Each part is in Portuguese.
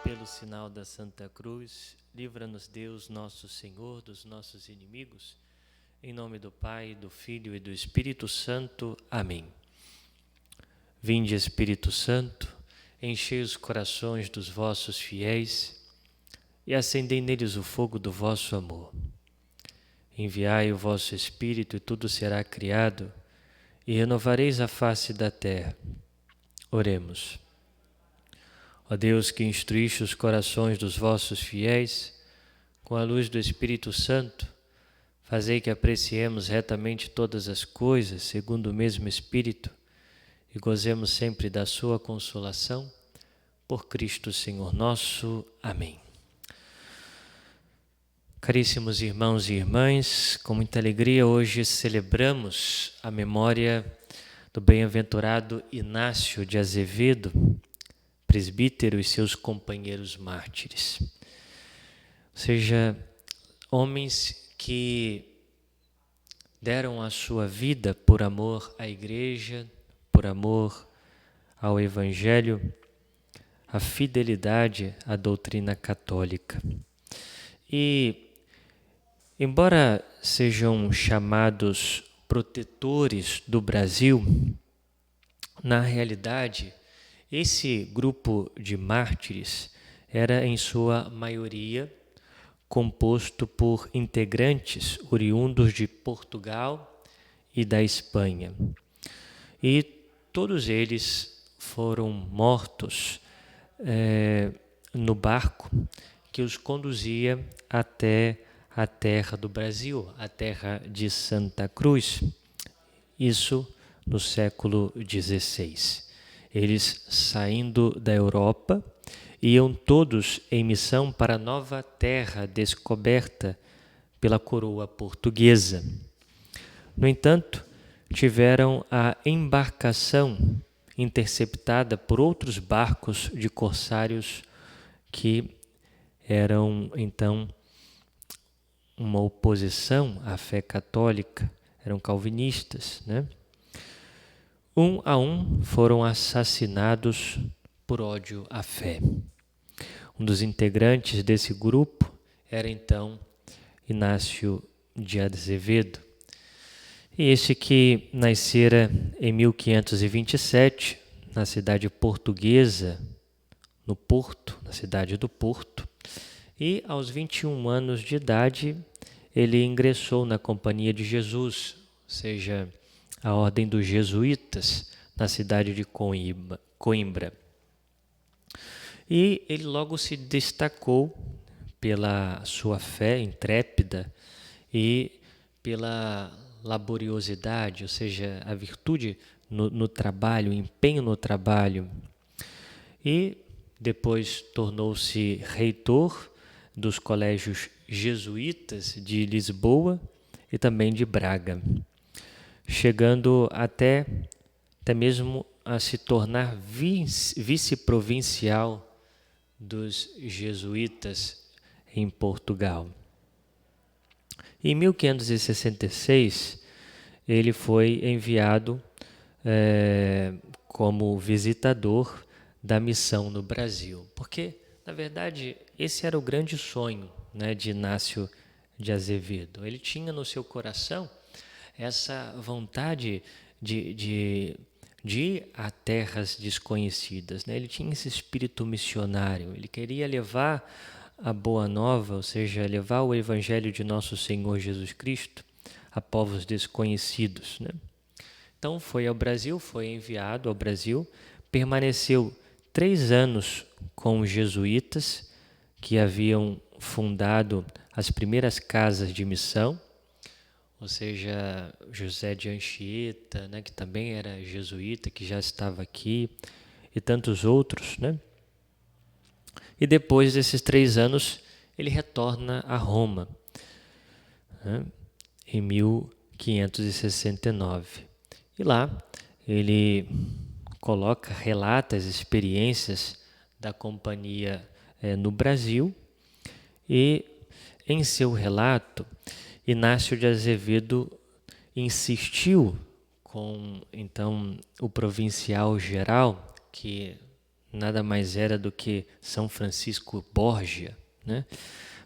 Pelo sinal da Santa Cruz, livra-nos Deus, nosso Senhor, dos nossos inimigos. Em nome do Pai, do Filho e do Espírito Santo. Amém. Vinde, Espírito Santo, enchei os corações dos vossos fiéis e acendei neles o fogo do vosso amor. Enviai o vosso Espírito e tudo será criado, e renovareis a face da terra. Oremos. Ó Deus, que instruíste os corações dos vossos fiéis, com a luz do Espírito Santo, fazei que apreciemos retamente todas as coisas, segundo o mesmo Espírito, e gozemos sempre da sua consolação, por Cristo Senhor nosso. Amém. Caríssimos irmãos e irmãs, com muita alegria hoje celebramos a memória do bem-aventurado Inácio de Azevedo, presbítero e seus companheiros mártires. Ou seja, homens que deram a sua vida por amor à Igreja, por amor ao Evangelho, à fidelidade à doutrina católica. E, embora sejam chamados protetores do Brasil, na realidade, esse grupo de mártires era, em sua maioria, composto por integrantes oriundos de Portugal e da Espanha. E todos eles foram mortos no barco que os conduzia até a terra do Brasil, a terra de Santa Cruz. Isso no século XVI. Eles, saindo da Europa, iam todos em missão para a nova terra descoberta pela coroa portuguesa. No entanto, tiveram a embarcação interceptada por outros barcos de corsários que eram, então, uma oposição à fé católica, eram calvinistas, né? Um a um foram assassinados por ódio à fé. Um dos integrantes desse grupo era então Inácio de Azevedo. E este que nascera em 1527 na cidade portuguesa, no Porto, na cidade do Porto, e aos 21 anos de idade ele ingressou na Companhia de Jesus, ou seja, a ordem dos jesuítas, na cidade de Coimbra. E ele logo se destacou pela sua fé intrépida e pela laboriosidade, ou seja, a virtude no trabalho, o empenho no trabalho. E depois tornou-se reitor dos colégios jesuítas de Lisboa e também de Braga, chegando até mesmo a se tornar vice-provincial dos jesuítas em Portugal. Em 1566, ele foi enviado como visitador da missão no Brasil, porque, na verdade, esse era o grande sonho, né, de Inácio de Azevedo. Ele tinha no seu coração essa vontade de ir a terras desconhecidas, né? Ele tinha esse espírito missionário, ele queria levar a boa nova, ou seja, levar o Evangelho de nosso Senhor Jesus Cristo a povos desconhecidos, né? Então foi ao Brasil, foi enviado ao Brasil, permaneceu 3 anos com os jesuítas que haviam fundado as primeiras casas de missão, ou seja, José de Anchieta, né, que também era jesuíta, que já estava aqui, e tantos outros, né? E depois desses 3 anos, ele retorna a Roma, né, em 1569. E lá ele relata as experiências da companhia no Brasil, e em seu relato, Inácio de Azevedo insistiu com, então, o provincial geral, que nada mais era do que São Francisco Borgia, né,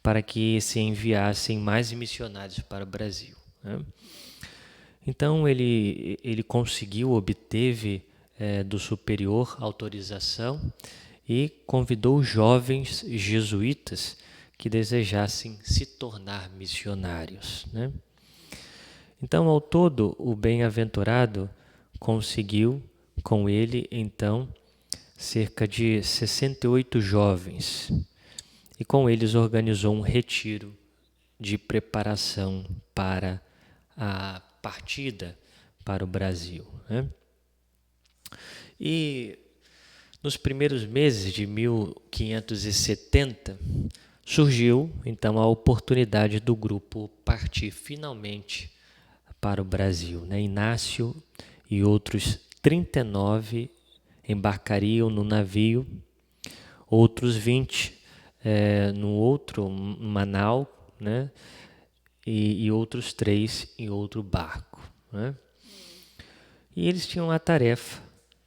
para que se enviassem mais missionários para o Brasil, né. Então ele conseguiu, obteve do superior autorização e convidou jovens jesuítas que desejassem se tornar missionários, né. Então, ao todo, o bem-aventurado conseguiu com ele, então, cerca de 68 jovens, e com eles organizou um retiro de preparação para a partida para o Brasil, né? E nos primeiros meses de 1570, surgiu então a oportunidade do grupo partir finalmente para o Brasil, né? Inácio e outros 39 embarcariam no navio, outros 20 no outro Manaus, né? E outros 3 em outro barco, né? E eles tinham a tarefa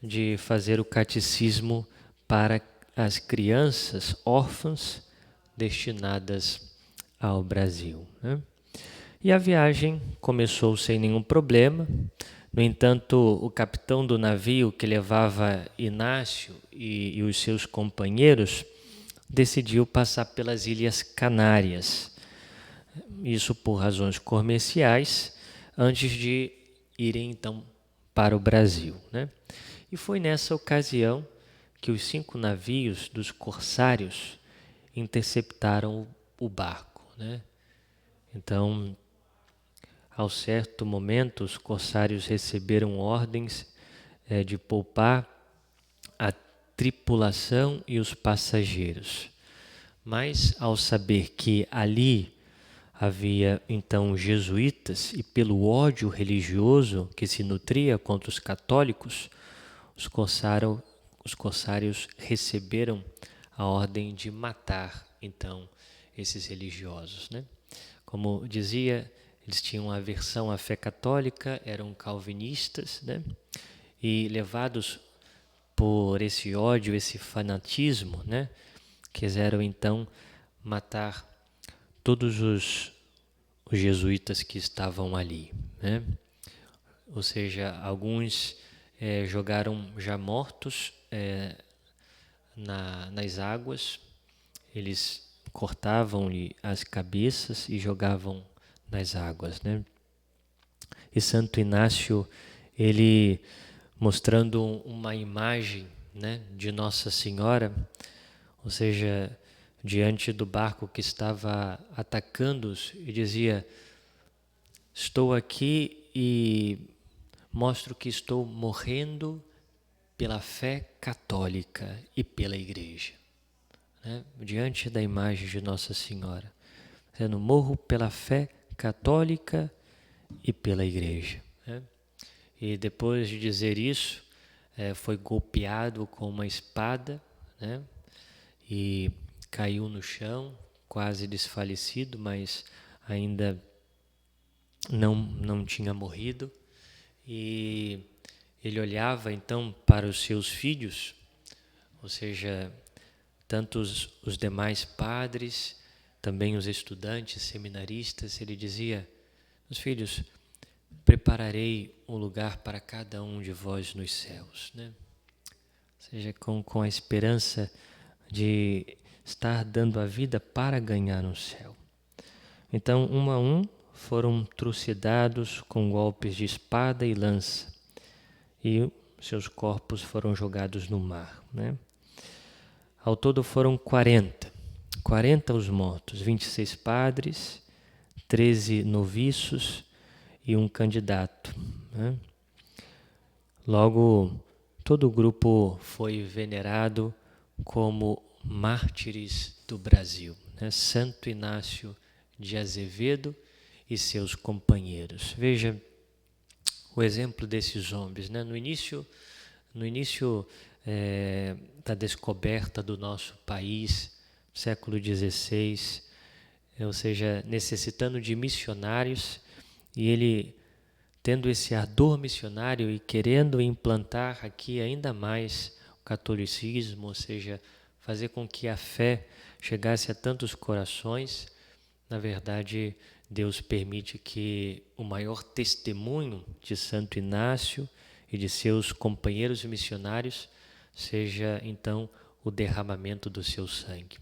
de fazer o catecismo para as crianças órfãs destinadas ao Brasil, né? E a viagem começou sem nenhum problema. No entanto, o capitão do navio que levava Inácio e os seus companheiros decidiu passar pelas Ilhas Canárias, isso por razões comerciais, antes de irem então para o Brasil, né? E foi nessa ocasião que os 5 navios dos corsários interceptaram o barco, né? Então, ao certo momento, os corsários receberam ordens de poupar a tripulação e os passageiros. Mas, ao saber que ali havia então jesuítas e pelo ódio religioso que se nutria contra os católicos, os corsários receberam a ordem de matar então esses religiosos, né? Como dizia, eles tinham aversão à fé católica, eram calvinistas, né? E levados por esse ódio, esse fanatismo, né? Quiseram então matar todos os jesuítas que estavam ali, né? Ou seja, alguns jogaram já mortos nas águas, eles cortavam-lhe as cabeças e jogavam nas águas, né? E Santo Inácio, ele mostrando uma imagem, né, de Nossa Senhora, ou seja, diante do barco que estava atacando-os, e dizia: estou aqui e mostro que estou morrendo pela fé católica e pela Igreja, né? Diante da imagem de Nossa Senhora, dizendo: morro pela fé católica e pela Igreja, né? E depois de dizer isso, foi golpeado com uma espada, né? E caiu no chão, quase desfalecido, mas ainda não tinha morrido. E ele olhava então para os seus filhos, ou seja, tanto os demais padres, também os estudantes, seminaristas. Ele dizia: meus filhos, prepararei um lugar para cada um de vós nos céus, né? Ou seja, com a esperança de estar dando a vida para ganhar um céu. Então, um a um, foram trucidados com golpes de espada e lança, e seus corpos foram jogados no mar, né? Ao todo foram 40 os mortos, 26 padres, 13 noviços e um candidato, né? Logo, todo o grupo foi venerado como mártires do Brasil, né? Santo Inácio de Azevedo e seus companheiros. Veja o exemplo desses homens, né? No início da descoberta do nosso país, século XVI, ou seja, necessitando de missionários, e ele tendo esse ardor missionário e querendo implantar aqui ainda mais o catolicismo, ou seja, fazer com que a fé chegasse a tantos corações. Na verdade, Deus permite que o maior testemunho de Santo Inácio e de seus companheiros missionários seja, então, o derramamento do seu sangue.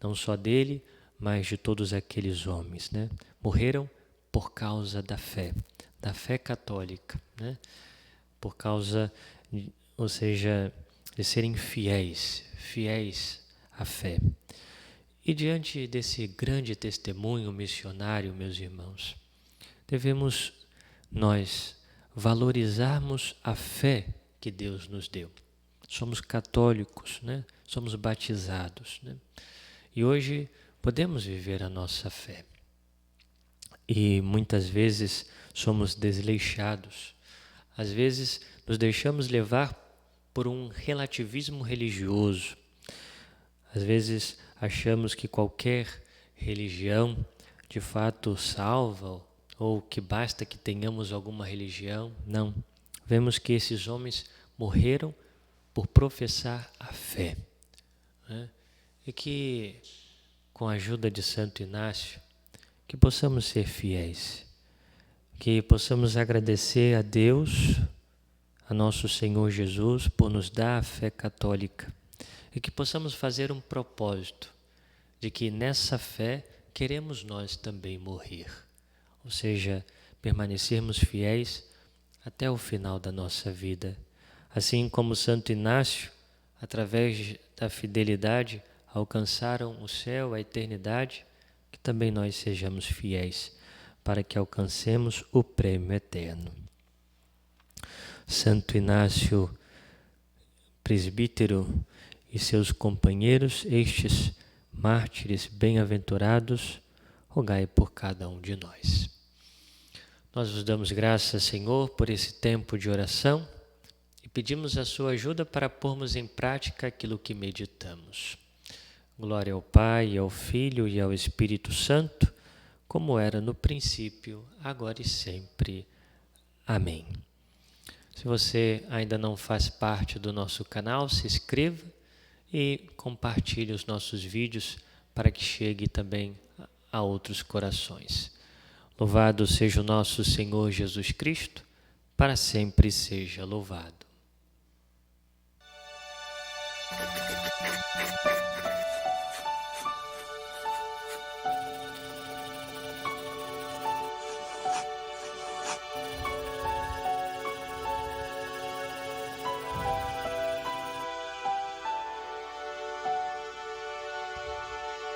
Não só dele, mas de todos aqueles homens, né? Morreram por causa da fé católica, né? Por causa, ou seja, de serem fiéis à fé. E diante desse grande testemunho missionário, meus irmãos, devemos nós valorizarmos a fé que Deus nos deu. Somos católicos, né? Somos batizados, né? E hoje podemos viver a nossa fé. E muitas vezes somos desleixados. Às vezes nos deixamos levar por um relativismo religioso. Às vezes achamos que qualquer religião de fato salva, ou que basta que tenhamos alguma religião. Não. Vemos que esses homens morreram por professar a fé, né? E que, com a ajuda de Santo Inácio, que possamos ser fiéis, que possamos agradecer a Deus, a nosso Senhor Jesus, por nos dar a fé católica, e que possamos fazer um propósito de que nessa fé queremos nós também morrer, ou seja, permanecermos fiéis até o final da nossa vida. Assim como Santo Inácio, através da fidelidade, alcançaram o céu, a eternidade, que também nós sejamos fiéis, para que alcancemos o prêmio eterno. Santo Inácio, presbítero, e seus companheiros, estes mártires bem-aventurados, rogai por cada um de nós. Nós vos damos graças, Senhor, por esse tempo de oração e pedimos a sua ajuda para pormos em prática aquilo que meditamos. Glória ao Pai, ao Filho e ao Espírito Santo, como era no princípio, agora e sempre. Amém. Se você ainda não faz parte do nosso canal, se inscreva e compartilhe os nossos vídeos para que chegue também a outros corações. Louvado seja o nosso Senhor Jesus Cristo, para sempre seja louvado.